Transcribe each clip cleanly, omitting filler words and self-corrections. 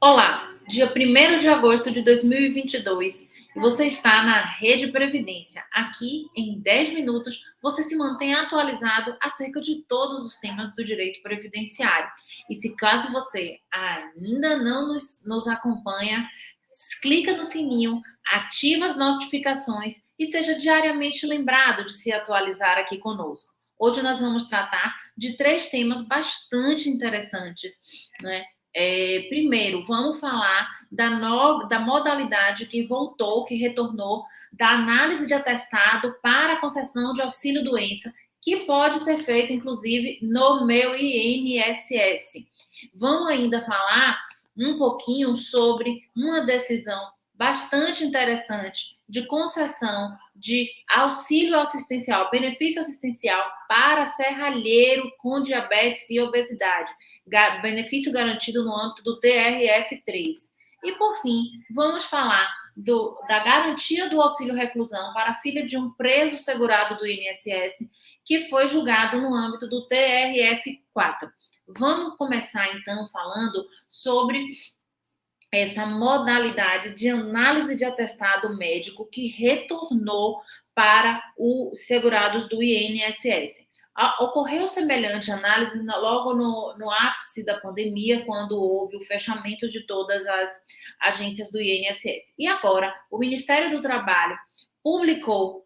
Olá, dia 1º de agosto de 2022 e você está na Rede Previdência. Aqui, em 10 minutos, você se mantém atualizado acerca de todos os temas do direito previdenciário. E se caso você ainda não nos acompanha, clica no sininho, ativa as notificações e seja diariamente lembrado de se atualizar aqui conosco. Hoje nós vamos tratar de 3 temas bastante interessantes, né? Primeiro, vamos falar da modalidade que retornou da análise de atestado para a concessão de auxílio-doença, que pode ser feito, inclusive, no meu INSS. Vamos ainda falar um pouquinho sobre uma decisão bastante interessante de concessão de auxílio assistencial, benefício assistencial para serralheiro com diabetes e obesidade, benefício garantido no âmbito do TRF3. E, por fim, vamos falar da garantia do auxílio reclusão para a filha de um preso segurado do INSS, que foi julgado no âmbito do TRF4. Vamos começar, então, falando sobre essa modalidade de análise de atestado médico que retornou para os segurados do INSS. Ocorreu semelhante análise logo no ápice da pandemia, quando houve o fechamento de todas as agências do INSS. E agora, o Ministério do Trabalho publicou,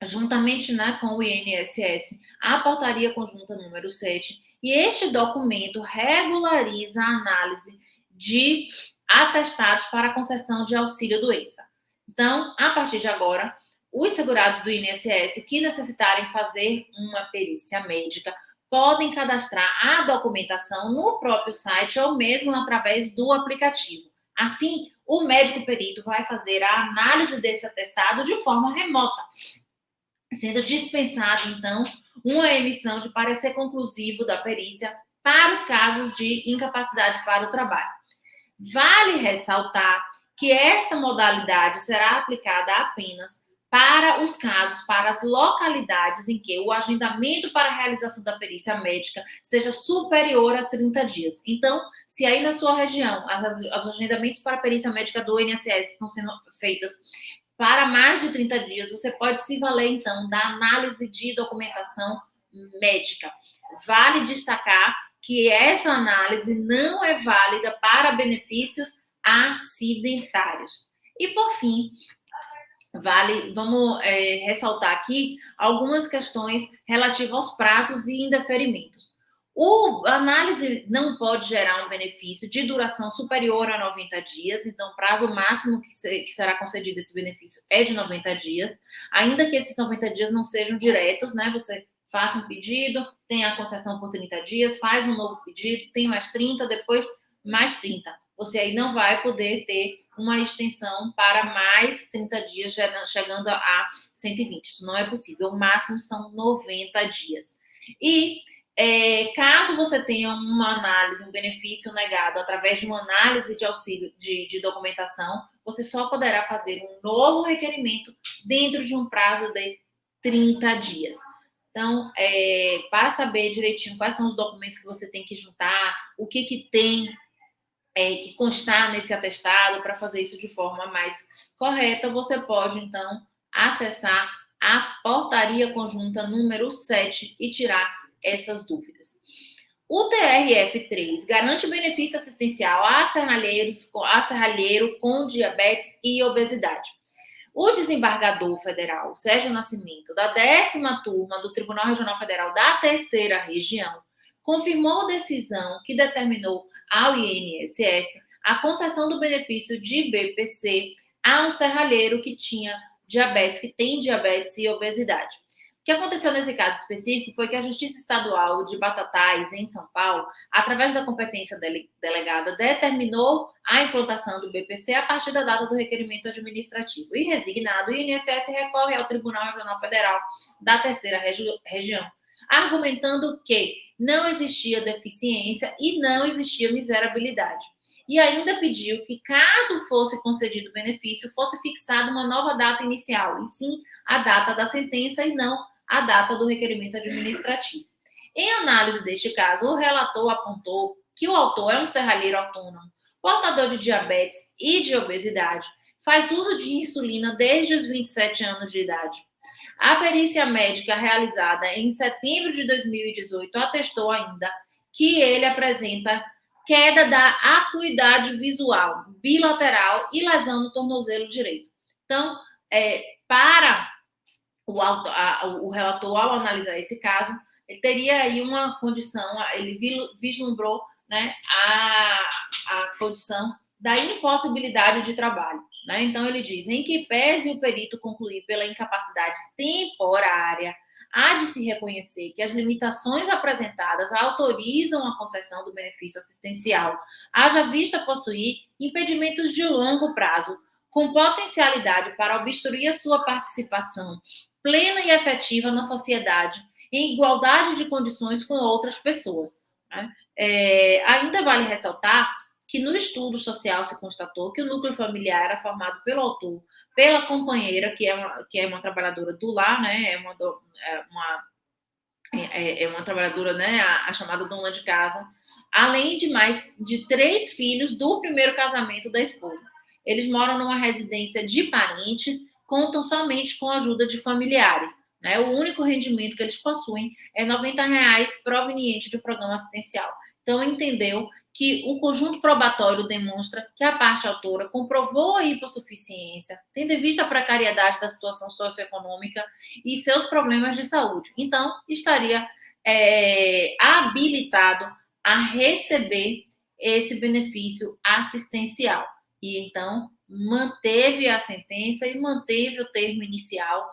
juntamente, com o INSS, a portaria conjunta número 7, e este documento regulariza a análise de atestados para concessão de auxílio-doença. Então, a partir de agora, os segurados do INSS que necessitarem fazer uma perícia médica podem cadastrar a documentação no próprio site ou mesmo através do aplicativo. Assim, o médico perito vai fazer a análise desse atestado de forma remota, sendo dispensado, então, uma emissão de parecer conclusivo da perícia para os casos de incapacidade para o trabalho. Vale ressaltar que esta modalidade será aplicada apenas para os casos, para as localidades em que o agendamento para a realização da perícia médica seja superior a 30 dias. Então, se aí na sua região os agendamentos para a perícia médica do INSS estão sendo feitas para mais de 30 dias, você pode se valer, então, da análise de documentação médica. Vale destacar que essa análise não é válida para benefícios acidentários. E, por fim, vamos ressaltar aqui algumas questões relativas aos prazos e indeferimentos. A análise não pode gerar um benefício de duração superior a 90 dias, então o prazo máximo que será concedido esse benefício é de 90 dias, ainda que esses 90 dias não sejam diretos, né? Você faça um pedido, tem a concessão por 30 dias, faz um novo pedido, tem mais 30, depois mais 30. Você aí não vai poder ter uma extensão para mais 30 dias, chegando a 120. Isso não é possível. O máximo são 90 dias. E caso você tenha uma análise, um benefício negado através de uma análise de auxílio de documentação, você só poderá fazer um novo requerimento dentro de um prazo de 30 dias. Então, para saber direitinho quais são os documentos que você tem que juntar, o que tem que constar nesse atestado para fazer isso de forma mais correta, você pode, então, acessar a portaria conjunta número 7 e tirar essas dúvidas. O TRF3 garante benefício assistencial a serralheiro com diabetes e obesidade. O desembargador federal, Sérgio Nascimento, da 10ª turma do Tribunal Regional Federal da 3ª Região, confirmou decisão que determinou ao INSS a concessão do benefício de BPC a um serralheiro que tem diabetes e obesidade. O que aconteceu nesse caso específico foi que a Justiça Estadual de Batatais, em São Paulo, através da competência delegada, determinou a implantação do BPC a partir da data do requerimento administrativo. E, resignado, o INSS recorre ao Tribunal Regional Federal da 3ª Região, argumentando que não existia deficiência e não existia miserabilidade. E ainda pediu que, caso fosse concedido o benefício, fosse fixada uma nova data inicial, e sim a data da sentença e não a data do requerimento administrativo. Em análise deste caso, o relator apontou que o autor é um serralheiro autônomo, portador de diabetes e de obesidade, faz uso de insulina desde os 27 anos de idade. A perícia médica realizada em setembro de 2018 atestou ainda que ele apresenta queda da acuidade visual bilateral e lesão no tornozelo direito. Então, para o relator, ao analisar esse caso, ele teria aí uma condição, ele vislumbrou, né, a condição da impossibilidade de trabalho. Né? Então, ele diz, em que pese o perito concluir pela incapacidade temporária, há de se reconhecer que as limitações apresentadas autorizam a concessão do benefício assistencial, haja vista possuir impedimentos de longo prazo, com potencialidade para obstruir a sua participação plena e efetiva na sociedade, em igualdade de condições com outras pessoas. Né? Ainda vale ressaltar que no estudo social se constatou que o núcleo familiar era formado pelo autor, pela companheira, que é uma trabalhadora do lar, né? É uma trabalhadora, né? A chamada dona de casa, além de mais de 3 filhos do primeiro casamento da esposa. Eles moram numa residência de parentes, contam somente com a ajuda de familiares. Né? O único rendimento que eles possuem é R$ 90 proveniente do programa assistencial. Então, entendeu que o conjunto probatório demonstra que a parte autora comprovou a hipossuficiência, tendo em vista a precariedade da situação socioeconômica e seus problemas de saúde. Então, estaria habilitado a receber esse benefício assistencial. E, então, manteve a sentença e manteve o termo inicial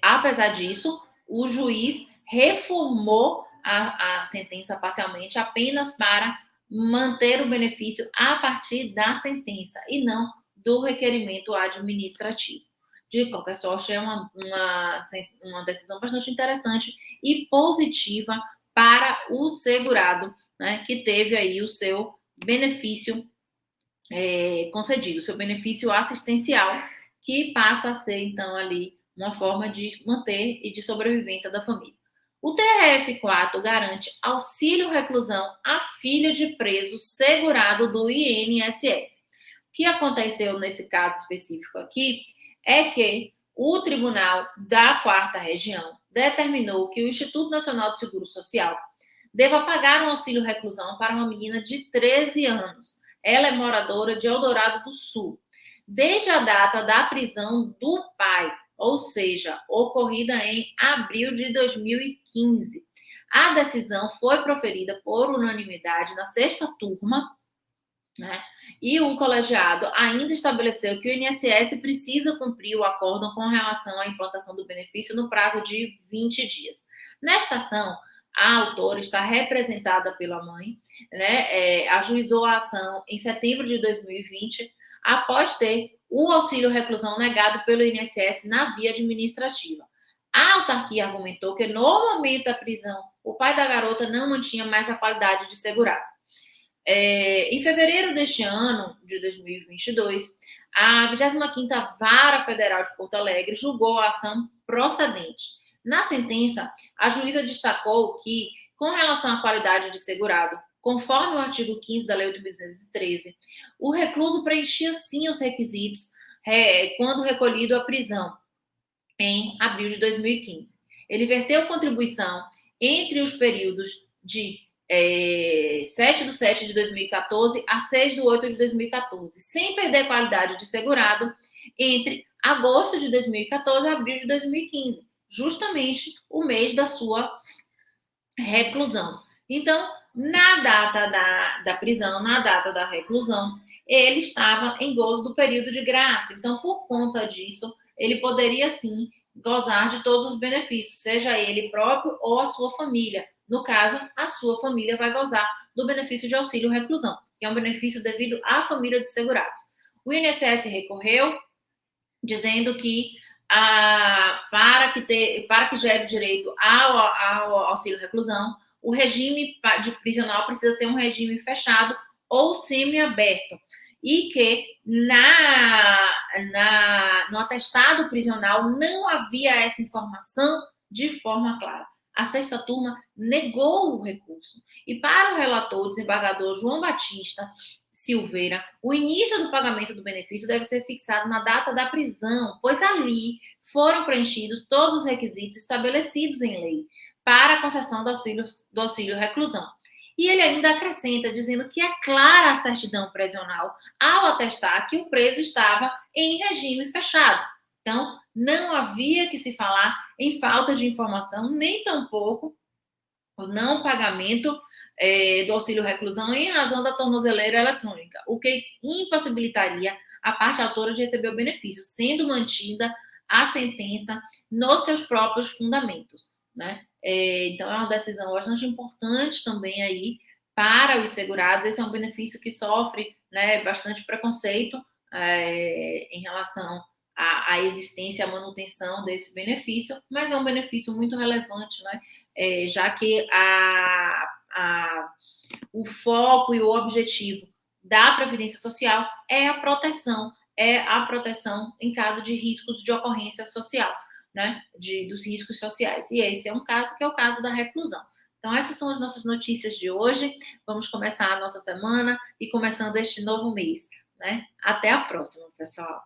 apesar disso, o juiz reformou a sentença parcialmente apenas para manter o benefício a partir da sentença e não do requerimento administrativo. De qualquer sorte, é uma decisão bastante interessante e positiva para o segurado, né, que teve aí o seu benefício concedido, o seu benefício assistencial, que passa a ser, então, ali uma forma de manter e de sobrevivência da família. O TRF4 garante auxílio reclusão à filha de preso segurado do INSS. O que aconteceu nesse caso específico aqui é que o Tribunal da 4ª Região determinou que o Instituto Nacional de Seguro Social deva pagar um auxílio reclusão para uma menina de 13 anos. Ela é moradora de Eldorado do Sul. Desde a data da prisão do pai, ou seja, ocorrida em abril de 2015. A decisão foi proferida por unanimidade na 6ª turma, né? E o colegiado ainda estabeleceu que o INSS precisa cumprir o acórdão com relação à implantação do benefício no prazo de 20 dias. Nesta ação, a autora está representada pela mãe, né? Ajuizou a ação em setembro de 2020, após ter o auxílio reclusão negado pelo INSS na via administrativa. A autarquia argumentou que, no momento da prisão, o pai da garota não mantinha mais a qualidade de segurado. Em fevereiro deste ano, de 2022, a 25ª Vara Federal de Porto Alegre julgou a ação procedente. Na sentença, a juíza destacou que, com relação à qualidade de segurado, conforme o artigo 15 da Lei 8.213, o recluso preenchia sim os requisitos quando recolhido à prisão, em abril de 2015. Ele verteu contribuição entre os períodos de 7/7 de 2014 a 6/8 de 2014, sem perder qualidade de segurado entre agosto de 2014 e abril de 2015, justamente o mês da sua reclusão. Então, na data da prisão, na data da reclusão, ele estava em gozo do período de graça. Então, por conta disso, ele poderia sim gozar de todos os benefícios, seja ele próprio ou a sua família. No caso, a sua família vai gozar do benefício de auxílio reclusão, que é um benefício devido à família dos segurados. O INSS recorreu, dizendo que para que gere direito ao auxílio reclusão, o regime de prisional precisa ser um regime fechado ou semiaberto, e que no atestado prisional não havia essa informação de forma clara. a sexta turma negou o recurso. E para o relator, o desembargador João Batista Silveira, o início do pagamento do benefício deve ser fixado na data da prisão, pois ali foram preenchidos todos os requisitos estabelecidos em lei para a concessão do auxílio reclusão. E ele ainda acrescenta, dizendo que é clara a certidão prisional ao atestar que o preso estava em regime fechado. Então, não havia que se falar em falta de informação, nem tampouco o não pagamento do auxílio reclusão em razão da tornozeleira eletrônica, o que impossibilitaria a parte autora de receber o benefício, sendo mantida a sentença nos seus próprios fundamentos, né? Então, é uma decisão bastante importante também aí para os segurados. Esse é um benefício que sofre, né, bastante preconceito em relação à existência e à manutenção desse benefício, mas é um benefício muito relevante, né? Já que o foco e o objetivo da Previdência Social é a proteção em caso de riscos de ocorrência social, né? Dos riscos sociais. E esse é um caso que é o caso da reclusão. Então, essas são as nossas notícias de hoje. Vamos começar a nossa semana e começando este novo mês, né? Até a próxima, pessoal.